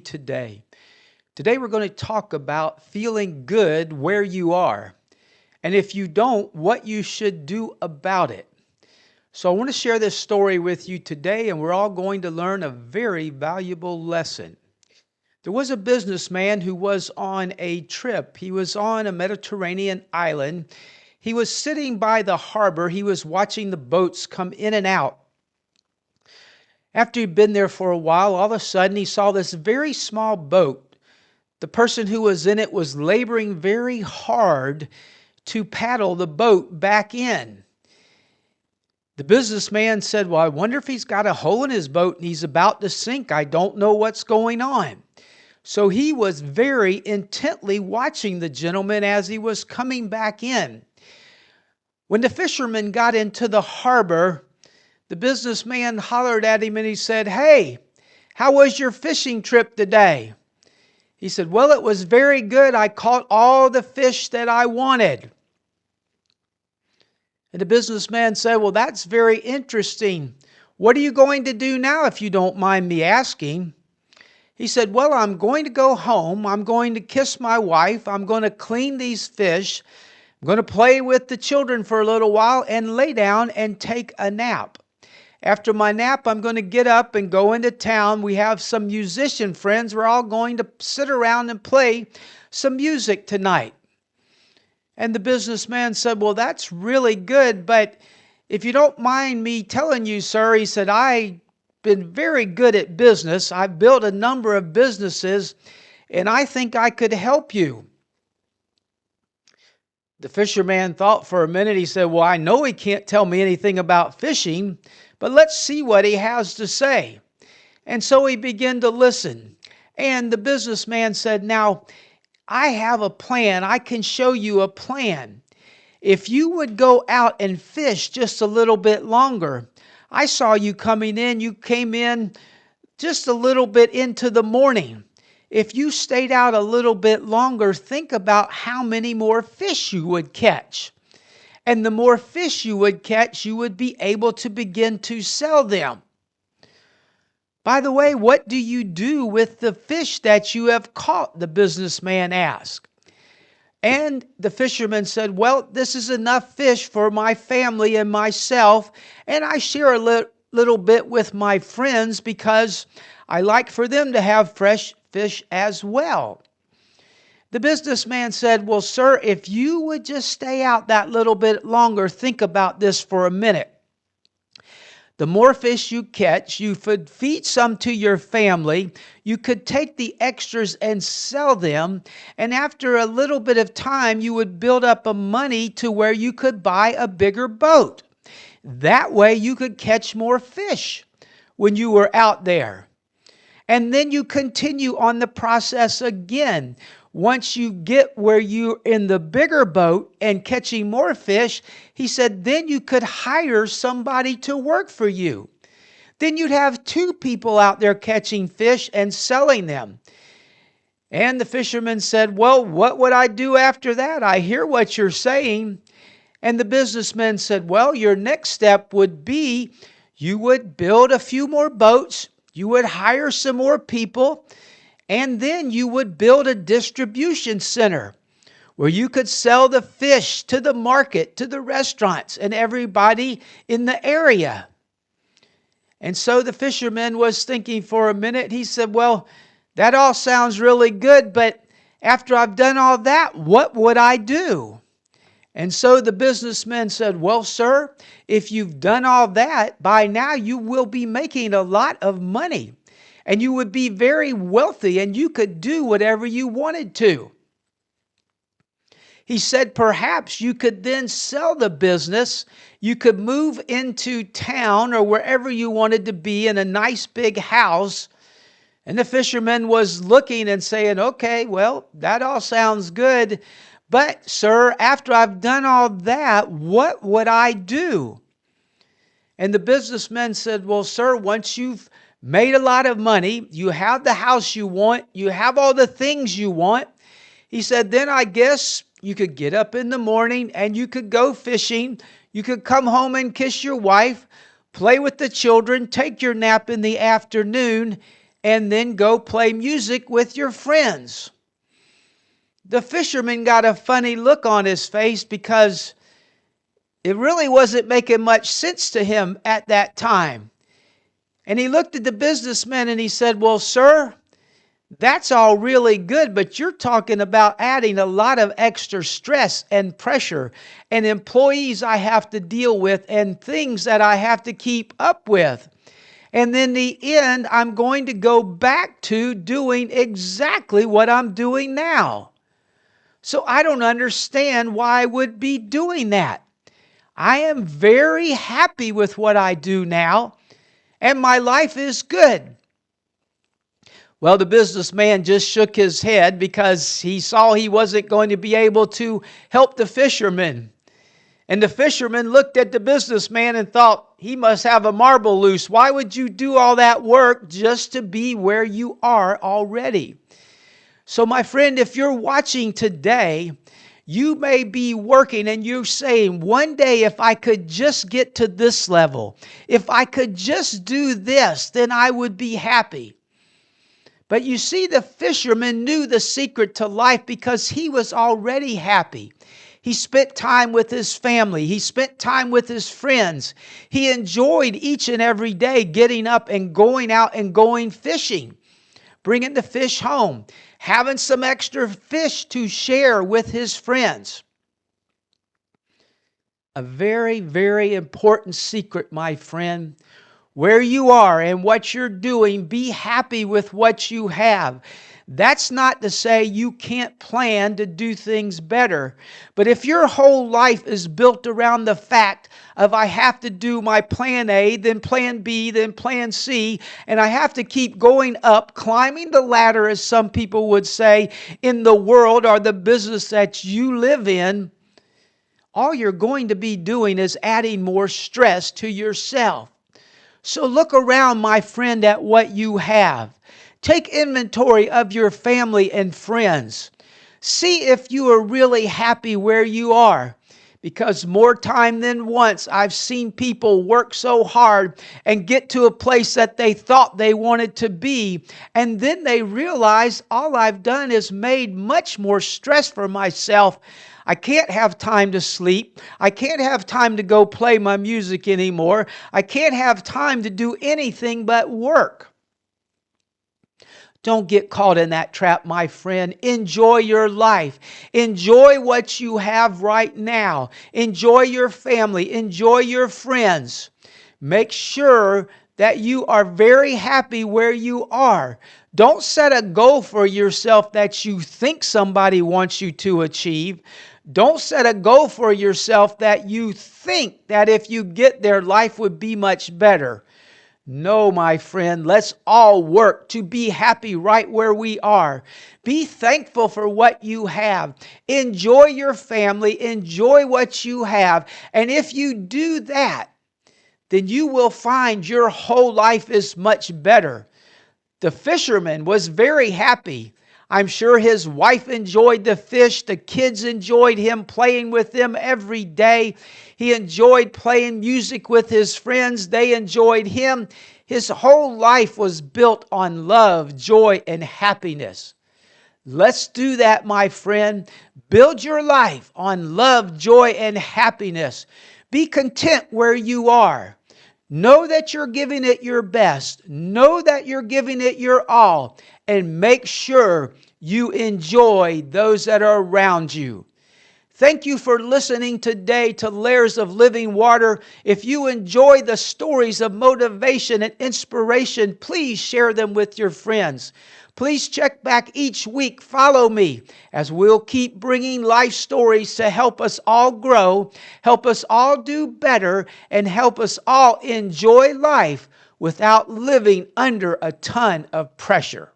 today. Today we're going to talk about feeling good where you are. And if you don't, what you should do about it. So I want to share this story with you today, and we're all going to learn a very valuable lesson. There was a businessman who was on a trip. He was on a Mediterranean island. He was sitting by the harbor. He was watching the boats come in and out. After he'd been there for a while, all of a sudden he saw this very small boat. The person who was in it was laboring very hard to paddle the boat back in. The businessman said, "Well, I wonder if he's got a hole in his boat and he's about to sink. I don't know what's going on." So he was very intently watching the gentleman as he was coming back in. When the fisherman got into the harbor, the businessman hollered at him and he said, "Hey, how was your fishing trip today?" He said, "Well, it was very good. I caught all the fish that I wanted." And the businessman said, "Well, that's very interesting. What are you going to do now, if you don't mind me asking?" He said, "Well, I'm going to go home. I'm going to kiss my wife. I'm going to clean these fish. I'm going to play with the children for a little while and lay down and take a nap. After my nap, I'm going to get up and go into town. We have some musician friends. We're all going to sit around and play some music tonight." And the businessman said, "Well, that's really good, but if you don't mind me telling you, sir," he said, "I've been very good at business. I've built a number of businesses, and I think I could help you." The fisherman thought for a minute. He said, "Well, I know he can't tell me anything about fishing, but let's see what he has to say." And so he began to listen. And the businessman said, "Now, I have a plan. I can show you a plan. If you would go out and fish just a little bit longer. I saw you coming in. You came in just a little bit into the morning. If you stayed out a little bit longer, think about how many more fish you would catch. And the more fish you would catch, you would be able to begin to sell them. By the way, what do you do with the fish that you have caught?" the businessman asked. And the fisherman said, "Well, this is enough fish for my family and myself, and I share a little bit with my friends because I like for them to have fresh fish as well." The businessman said, "Well, sir, if you would just stay out that little bit longer, think about this for a minute. The more fish you catch, you could feed some to your family. You could take the extras and sell them. And after a little bit of time, you would build up a money to where you could buy a bigger boat. That way you could catch more fish when you were out there. And then you continue on the process again. Once you get where you're in the bigger boat and catching more fish," he said, "then you could hire somebody to work for you. Then you'd have 2 people out there catching fish and selling them." And the fisherman said, "Well, what would I do after that? I hear what you're saying." And the businessman said, "Well, your next step would be you would build a few more boats, you would hire some more people, and then you would build a distribution center where you could sell the fish to the market, to the restaurants, and everybody in the area." And so the fisherman was thinking for a minute. He said, "Well, that all sounds really good, but after I've done all that, what would I do?" And so the businessman said, "Well, sir, if you've done all that, by now you will be making a lot of money. And you would be very wealthy, and you could do whatever you wanted to." He said, "Perhaps you could then sell the business. You could move into town or wherever you wanted to be in a nice big house." And the fisherman was looking and saying, "Okay, well, that all sounds good. But, sir, after I've done all that, what would I do?" And the businessman said, "Well, sir, once you've made a lot of money, you have the house you want, you have all the things you want," he said, "then I guess you could get up in the morning and you could go fishing. You could come home and kiss your wife, play with the children, take your nap in the afternoon, and then go play music with your friends. The fisherman got a funny look on his face because it really wasn't making much sense to him at that time. And he looked at the businessman and he said, "Well, sir, that's all really good, but you're talking about adding a lot of extra stress and pressure and employees I have to deal with and things that I have to keep up with. And in the end, I'm going to go back to doing exactly what I'm doing now. So I don't understand why I would be doing that. I am very happy with what I do now, and my life is good." Well, the businessman just shook his head because he saw he wasn't going to be able to help the fisherman. And the fisherman looked at the businessman and thought, he must have a marble loose. Why would you do all that work just to be where you are already? So my friend, if you're watching today, you may be working and you're saying, one day if I could just get to this level, if I could just do this, then I would be happy. But you see, the fisherman knew the secret to life because he was already happy. He spent time with his family. He spent time with his friends. He enjoyed each and every day getting up and going out and going fishing, bringing the fish home, having some extra fish to share with his friends. A very, very important secret, my friend. Where you are and what you're doing, be happy with what you have. That's not to say you can't plan to do things better. But if your whole life is built around the fact of I have to do my plan A, then plan B, then plan C, and I have to keep going up, climbing the ladder, as some people would say, in the world or the business that you live in, all you're going to be doing is adding more stress to yourself. So look around, my friend, at what you have. Take inventory of your family and friends. See if you are really happy where you are. Because more time than once, I've seen people work so hard and get to a place that they thought they wanted to be. And then they realize all I've done is made much more stress for myself. I can't have time to sleep. I can't have time to go play my music anymore. I can't have time to do anything but work. Don't get caught in that trap, my friend. Enjoy your life. Enjoy what you have right now. Enjoy your family. Enjoy your friends. Make sure that you are very happy where you are. Don't set a goal for yourself that you think somebody wants you to achieve. Don't set a goal for yourself that you think that if you get there, life would be much better. No, my friend, let's all work to be happy right where we are. Be thankful for what you have. Enjoy your family. Enjoy what you have. And if you do that, then you will find your whole life is much better. The fisherman was very happy. I'm sure his wife enjoyed the fish. The kids enjoyed him playing with them every day. He enjoyed playing music with his friends. They enjoyed him. His whole life was built on love, joy, and happiness. Let's do that, my friend. Build your life on love, joy, and happiness. Be content where you are. Know that you're giving it your best. Know that you're giving it your all. And make sure you enjoy those that are around you. Thank you for listening today to Layers of Living Water. If you enjoy the stories of motivation and inspiration, please share them with your friends. Please check back each week. Follow me as we'll keep bringing life stories to help us all grow, help us all do better, and help us all enjoy life without living under a ton of pressure.